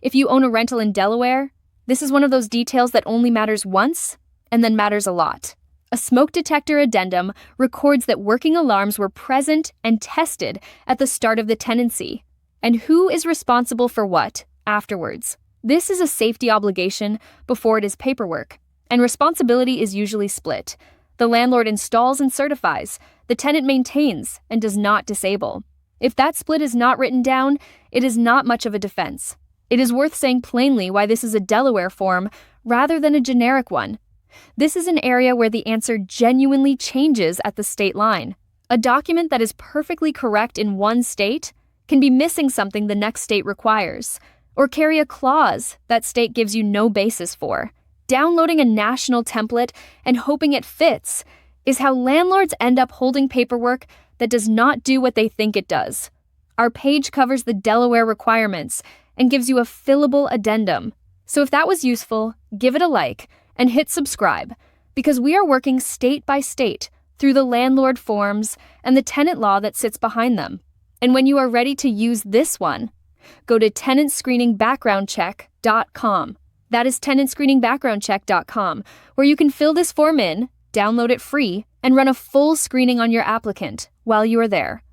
If you own a rental in Delaware, this is one of those details that only matters once and then matters a lot. A smoke detector addendum records that working alarms were present and tested at the start of the tenancy, and who is responsible for what afterwards. This is a safety obligation before it is paperwork, and responsibility is usually split. The landlord installs and certifies, the tenant maintains and does not disable. If that split is not written down, it is not much of a defense. It is worth saying plainly why this is a Delaware form rather than a generic one. This is an area where the answer genuinely changes at the state line. A document that is perfectly correct in one state can be missing something the next state requires, or carry a clause that state gives you no basis for. Downloading a national template and hoping it fits is how landlords end up holding paperwork that does not do what they think it does. Our page covers the Delaware requirements and gives you a fillable addendum. So if that was useful, give it a like and hit subscribe, because we are working state by state through the landlord forms and the tenant law that sits behind them. And when you are ready to use this one, go to tenantscreeningbackgroundcheck.com. That is tenantscreeningbackgroundcheck.com, where you can fill this form in, download it free, and run a full screening on your applicant while you are there.